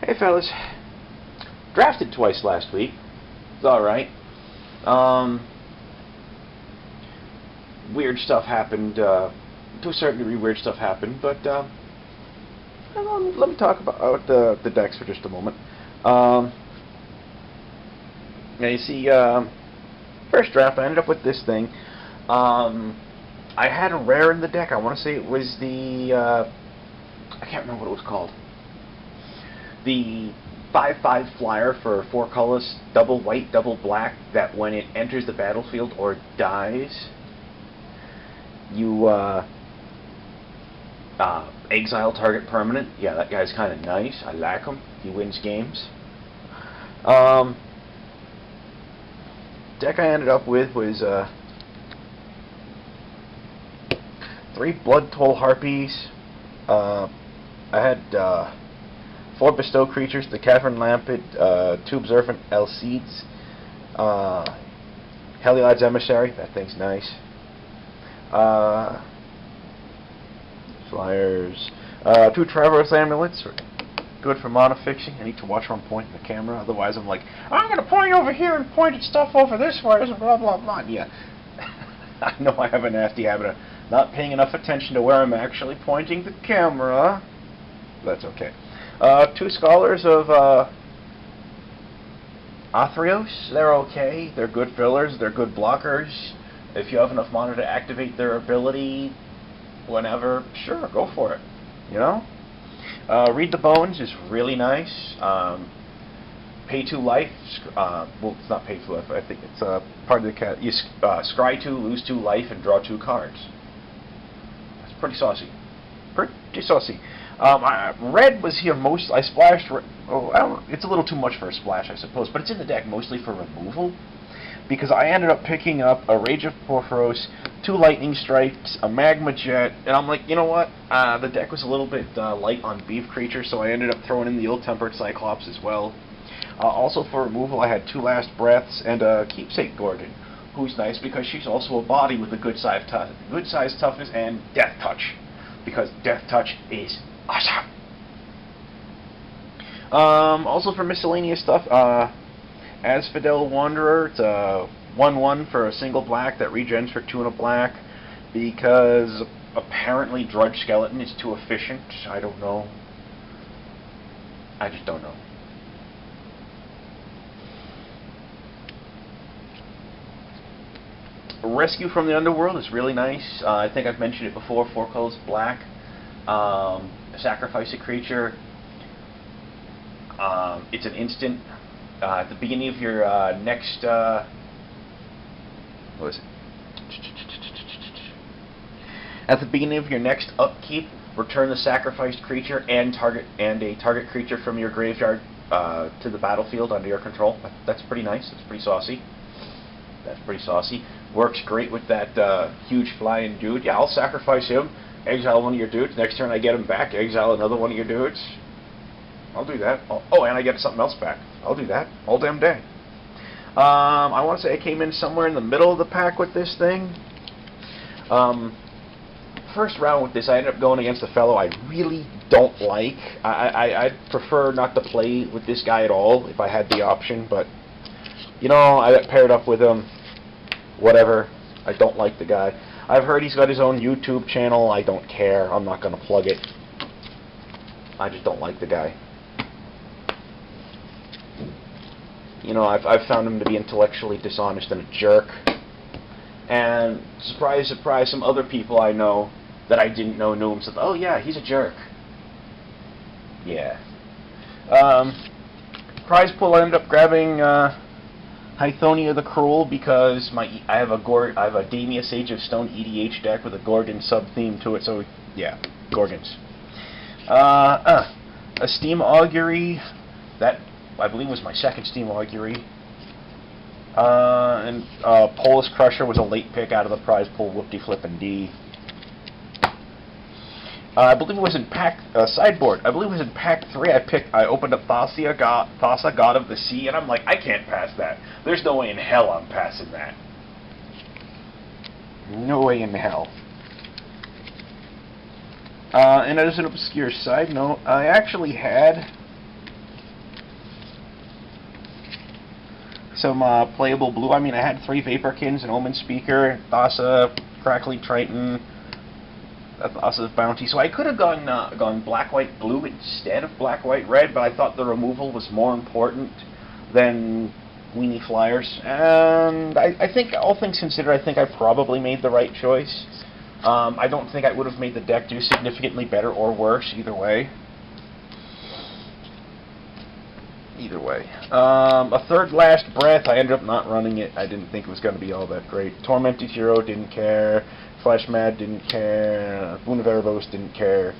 Hey fellas, drafted twice last week. It's alright. Weird stuff happened, to a certain degree weird stuff happened, but let me talk about the decks for just a moment. Now you see, first draft I ended up with this thing. I had a rare in the deck. I want to say it was the, I can't remember what it was called. The 5/5 flyer for 4 colors, double white, double black, that when it enters the battlefield or dies, you exile target permanent. Yeah, that guy's kind of nice. I like him. He wins games. Deck I ended up with was 3 Blood Toll Harpies. I had 4 Bestow creatures, the Cavern Lampet, 2 Observant Alcedes, Heliod's Emissary, that thing's nice. Flyers, 2 Traverse Amulets, good for mana fixing. I need to watch where I'm pointing the camera, otherwise I'm like, I'm going to point over here and point at stuff over this way, blah blah blah. Yeah, I know I have a nasty habit of not paying enough attention to where I'm actually pointing the camera. That's okay. 2 Scholars of Athreos, they're okay. They're good fillers, they're good blockers. If you have enough mana to activate their ability whenever, sure, go for it. You know? Read the Bones is really nice. Pay 2 life. Well, it's not pay 2 life. I think it's part of the cat. You scry 2, lose 2 life, and draw 2 cards. That's pretty saucy. Pretty saucy. Red was here most. I splashed. Oh, I don't. It's a little too much for a splash, I suppose. But it's in the deck mostly for removal, because I ended up picking up a Rage of Porphyros, 2 Lightning Strikes, a Magma Jet, and I'm like, you know what? The deck was a little bit light on beef creatures, so I ended up throwing in the Ill-Tempered Cyclops as well. Also for removal, I had 2 Last Breaths and a Keepsake Gorgon, who's nice because she's also a body with a good size toughness and Death Touch, because Death Touch is awesome. Also for miscellaneous stuff, Asphodel Wanderer, it's a 1/1 for a single black that regens for 2 and a black, because apparently Drudge Skeleton is too efficient. I don't know. I just don't know. Rescue from the Underworld is really nice. I think I've mentioned it before. 4 colors black. Sacrifice a creature. It's an instant. At the beginning of your next, what is it? At the beginning of your next upkeep, return the sacrificed creature and a target creature from your graveyard to the battlefield under your control. That's pretty nice. That's pretty saucy. That's pretty saucy. Works great with that huge flying dude. Yeah, I'll sacrifice him, exile one of your dudes. Next turn I get him back, exile another one of your dudes. I'll do that. Oh, and I get something else back. I'll do that all damn day. I want to say I came in somewhere in the middle of the pack with this thing. First round with this, I ended up going against a fellow I really don't like. I'd prefer not to play with this guy at all if I had the option, but, you know, I got paired up with him. Whatever. I don't like the guy. I've heard he's got his own YouTube channel. I don't care. I'm not going to plug it. I just don't like the guy. You know, I've found him to be intellectually dishonest and a jerk. And surprise, surprise, some other people I know that I didn't know knew him said, oh yeah, he's a jerk. Yeah. Prize pool, I ended up grabbing Hythonia the Cruel because I have a Damia Sage of Stone EDH deck with a Gorgon sub-theme to it, so yeah, Gorgons. A Steam Augury, that I believe was my second Steam Augury. And Polis Crusher was a late pick out of the prize pool, whoop-de-flippin' D. I believe it was in pack sideboard. I believe it was in pack 3. I opened up Thassa, God of the Sea, and I'm like, I can't pass that. There's no way in hell I'm passing that. No way in hell. And as an obscure side note, I actually had some playable blue. I mean, I had 3 Vaporkins, an Omen Speaker, Thassa, Crackly Triton, Thassa's Bounty. So I could have gone black, white, blue instead of black, white, red, but I thought the removal was more important than Weenie Flyers. And I think, all things considered, I think I probably made the right choice. I don't think I would have made the deck do significantly better or worse either way. A third last breath, I ended up not running it. I didn't think it was going to be all that great. Tormented Hero, didn't care. Flash Mad, didn't care. Boon of Erebos, didn't care.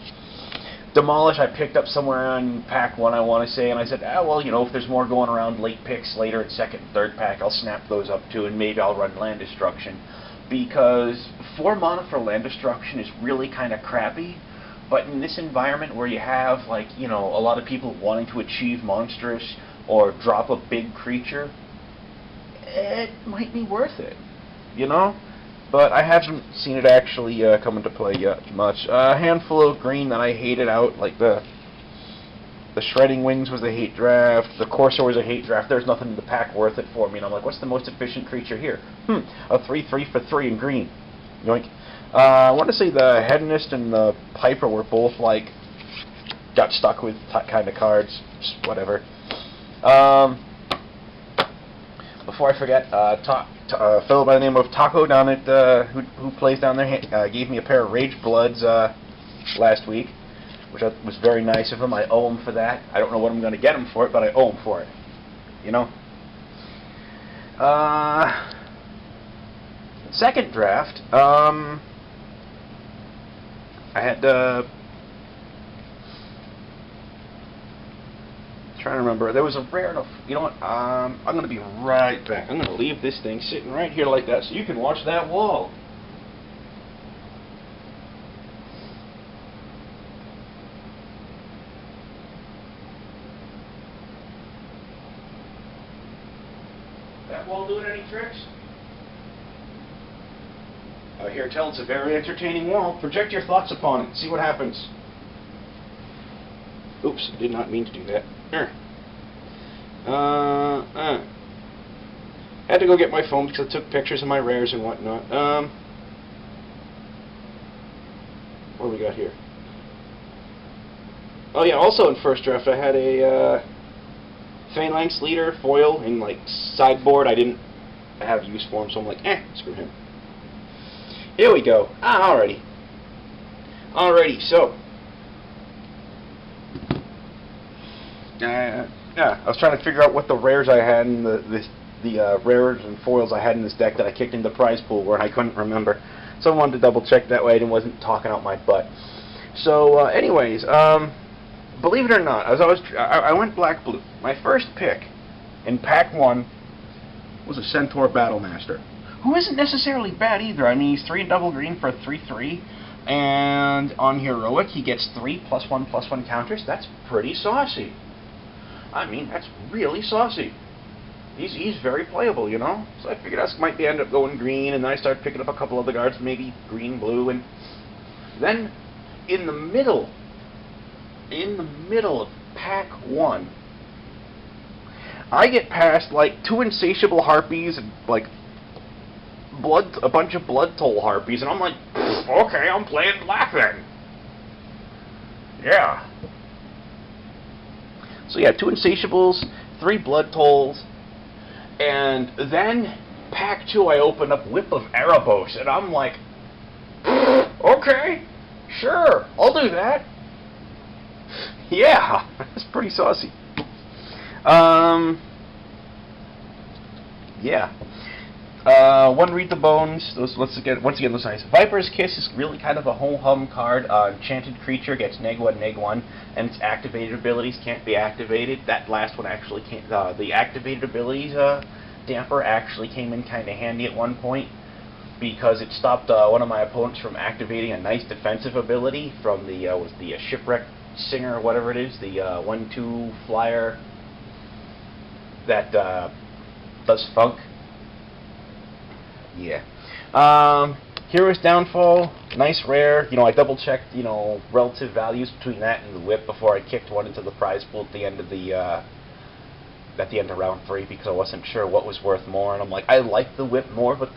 Demolish, I picked up somewhere on pack 1, I want to say, and I said, well, you know, if there's more going around late picks later in second and third pack, I'll snap those up too, and maybe I'll run Land Destruction. Because 4 mana for Land Destruction is really kind of crappy. But in this environment where you have, like, you know, a lot of people wanting to achieve monstrous or drop a big creature, it might be worth it, you know? But I haven't seen it actually come into play yet much. A handful of green that I hated out, like the Shredding Wings was a hate draft, the Corsair was a hate draft. There's nothing in the pack worth it for me, and I'm like, what's the most efficient creature here? A 3/3 for 3 in green. Yoink. I want to say the Hedonist and the Piper were both, like, got stuck with kind of cards. Just whatever. Before I forget, a fellow by the name of Taco down at, who plays down there, gave me a pair of Rage Bloods last week, which was very nice of him. I owe him for that. I don't know what I'm going to get him for it, but I owe him for it. You know? Second draft, I had trying to remember. There was a rare enough. You know what? I'm going to be right back. I'm going to leave this thing sitting right here like that, so you can watch that wall. That wall doing any tricks? I hear tell it's a very entertaining wall. Project your thoughts upon it. See what happens. Oops, I did not mean to do that. Had to go get my phone because I took pictures of my rares and whatnot. What do we got here? Oh yeah, also in first draft I had a Phalanx Leader foil in like sideboard. I didn't have use for him, so I'm like, screw him. Here we go. Alrighty. So. Yeah, I was trying to figure out what the rares I had in the rares and foils I had in this deck that I kicked into the prize pool where I couldn't remember. So I wanted to double check that way and wasn't talking out my butt. So, anyways, believe it or not, I went black-blue. My first pick in pack 1 was a Centaur Battlemaster, who isn't necessarily bad either. I mean, he's 3 double green for a 3/3, and on Heroic he gets 3 +1/+1 counters. That's pretty saucy. I mean, that's really saucy. He's very playable, you know? So I figured I might end up going green, and then I started picking up a couple other cards, maybe green, blue, and then in the middle of pack 1, I get past like 2 Insatiable Harpies and like a bunch of Blood Toll Harpies, and I'm like, okay, I'm playing black then. Yeah. So yeah, 2 Insatiables, 3 Blood Tolls, and then pack 2 I open up Whip of Erebos, and I'm like, okay, sure, I'll do that. Yeah, that's pretty saucy. Yeah. One Read the Bones. Once again, those nice. Viper's Kiss is really kind of a ho-hum card. Enchanted creature gets -1/-1, and its activated abilities can't be activated. That last one actually can't. The activated abilities damper actually came in kind of handy at one point because it stopped one of my opponents from activating a nice defensive ability from the Shipwreck Singer or whatever it is, the 1/2 flyer that does funk. Yeah. Hero's Downfall, nice rare. You know, I double checked, you know, relative values between that and the whip before I kicked one into the prize pool at the end of the at the end of round 3 because I wasn't sure what was worth more, and I'm like, I like the whip more, but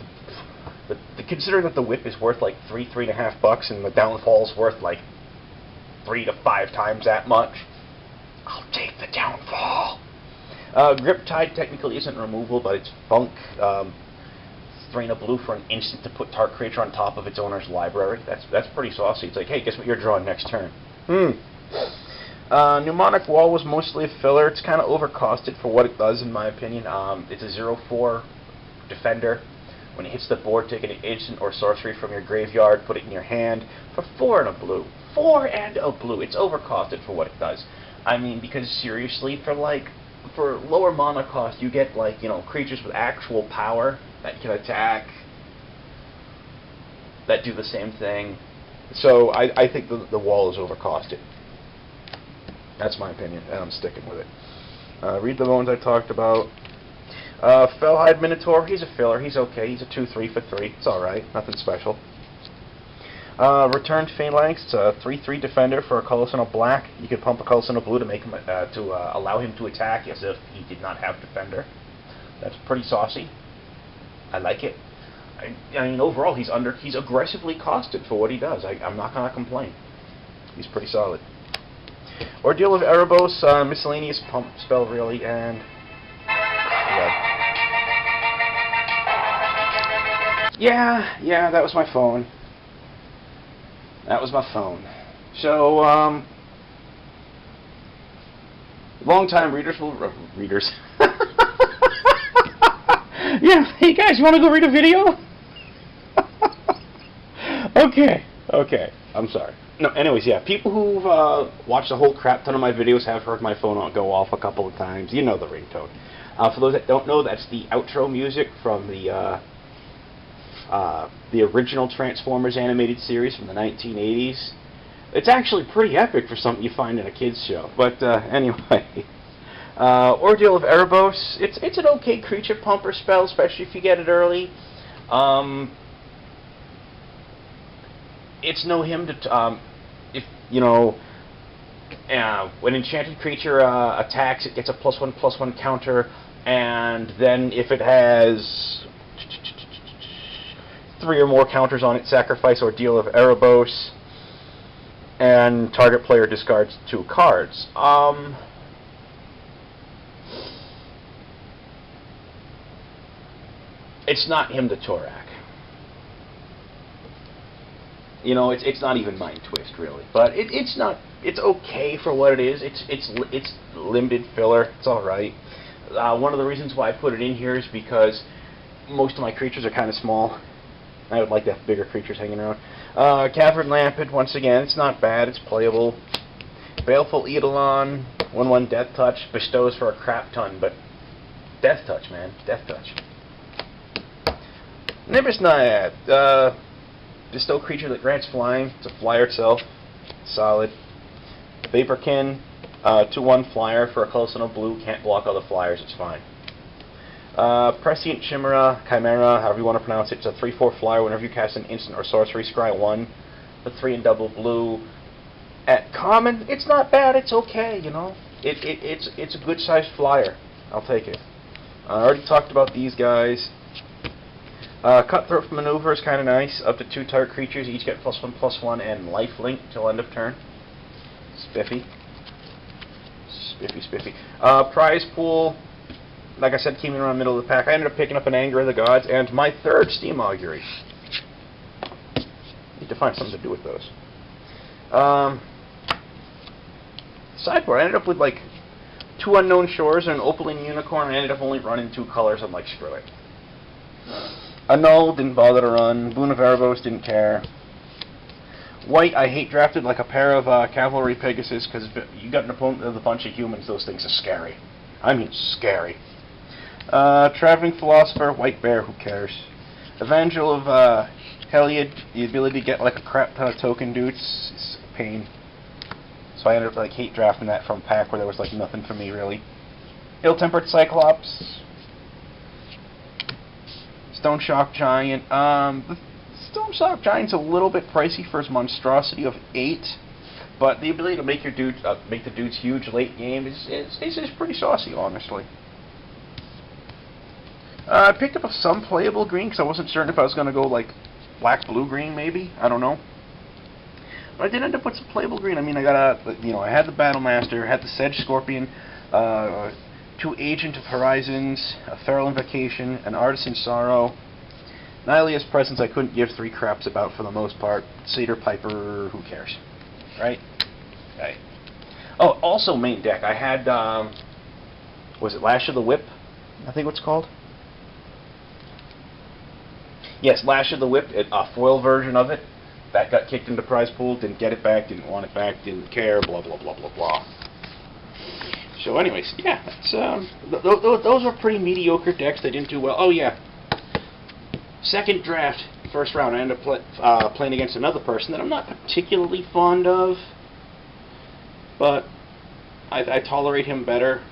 considering that the whip is worth like $3.50 and the downfall is worth like 3 to 5 times that much, I'll take the downfall. Grip Tide technically isn't removal, but it's funk. 3 and a blue for an instant to put target creature on top of its owner's library. That's pretty saucy. It's like, hey, guess what you're drawing next turn? Mnemonic Wall was mostly a filler. It's kind of overcosted for what it does, in my opinion. It's a 0/4 defender. When it hits the board, take an instant or sorcery from your graveyard, put it in your hand for 4 and a blue. 4 and a blue. It's overcosted for what it does. I mean, because seriously, for lower mana cost, you get like, you know, creatures with actual power that can attack, that do the same thing. So I think the wall is overcosted. That's my opinion, and I'm sticking with it. Read the ones I talked about. Fellhide Minotaur, he's a filler. He's okay. He's a 2/3 for 3. It's alright. Nothing special. Returned Phalanx, it's a 3/3 defender for a colorless and a black. You could pump a colorless and a blue to make him allow him to attack as if he did not have defender. That's pretty saucy. I like it. I mean, overall, he's aggressively costed for what he does. I'm not gonna complain. He's pretty solid. Ordeal of Erebos, miscellaneous pump spell really, and yeah, that was my phone. That was my phone. So, long-time readers will... readers. Yeah, hey guys, you want to go read a video? Okay, I'm sorry. No, anyways, yeah, people who've watched a whole crap ton of my videos have heard my phone go off a couple of times. You know the ringtone. For those that don't know, that's the outro music from the original Transformers animated series from the 1980s. It's actually pretty epic for something you find in a kids show. But anyway, Ordeal of Erebos. It's an okay creature pumper spell, especially if you get it early. It's no him to if you know. When enchanted creature attacks, it gets a +1/+1 counter, and then if it has 3 or more counters on it, sacrifice Ordeal of Erebos, and target player discards 2 cards. It's not him to Torak. You know, it's not even Mind Twist really, but it's not. It's okay for what it is. It's limited filler. It's all right. One of the reasons why I put it in here is because most of my creatures are kind of small. I would like to have bigger creatures hanging around. Cavern Lampent, once again, it's not bad. It's playable. Baleful Eidolon, 1/1 Death Touch, bestows for a crap ton, but Death Touch, man, Death Touch. Nimbus Naiad, bestow creature that grants flying. It's a flyer itself, solid. Vaporkin, 2/1 flyer for a colorless and a blue, can't block other flyers, it's fine. Prescient Chimera, Chimera, however you want to pronounce it, it's a 3/4 flyer. Whenever you cast an instant or sorcery, scry 1 for 3 and double blue. At common, it's not bad, it's okay, you know. It's a good sized flyer. I'll take it. I already talked about these guys. Cutthroat Maneuver is kind of nice. Up to 2 target creatures, each get +1/+1 and lifelink till end of turn. Spiffy. Spiffy. Prize Pool, like I said, came in around the middle of the pack. I ended up picking up an Anger of the Gods and my 3rd Steam Augury. Need to find something to do with those. Sideboard, I ended up with like 2 Unknown Shores and an Opaline Unicorn. I ended up only running 2 colors. I'm like, screw it. Annul, didn't bother to run. Boon of Erebos, didn't care. White, I hate drafted like a pair of Cavalry Pegasus, because you got an opponent with a bunch of humans, those things are scary. I mean, scary. Traveling Philosopher, White Bear, who cares? Evangel of Heliod, the ability to get like a crap ton of token dudes is a pain. So I ended up like hate drafting that from a pack where there was like nothing for me really. Ill-Tempered Cyclops. Stone Shock Giant. The Stone Shock Giant's a little bit pricey for his monstrosity of 8, but the ability to make your dudes, make the dudes huge late game is pretty saucy, honestly. I picked up some playable green because I wasn't certain if I was going to go like black, blue, green, maybe. I don't know. But I did end up with some playable green. I mean, I got I had the Battlemaster, had the Sedge Scorpion, 2 Agent of Horizons, a Feral Invocation, an Artisan Sorrow, an Alias Presence I couldn't give 3 craps about for the most part. Satyr Piper, who cares, right? Okay. Oh, also main deck, I had, was it Lash of the Whip? I think what's called. Yes, Lash of the Whip, a foil version of it. That got kicked into prize pool, didn't get it back, didn't want it back, didn't care, blah, blah, blah, blah, blah. So anyways, yeah, that's, those were pretty mediocre decks. They didn't do well. Oh, yeah. Second draft, first round, I ended up playing against another person that I'm not particularly fond of, but I tolerate him better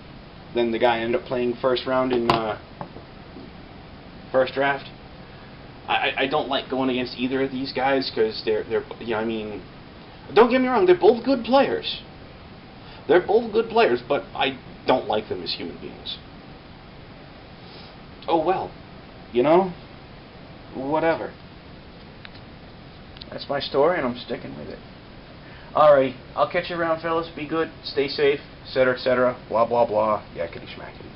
than the guy I ended up playing first round in first draft. I don't like going against either of these guys because they're I mean, don't get me wrong, they're both good players. They're both good players, but I don't like them as human beings. Oh well, whatever. That's my story, and I'm sticking with it. Alrighty, I'll catch you around, fellas. Be good, stay safe, etc., etc. Blah blah blah. Yakety schmackety.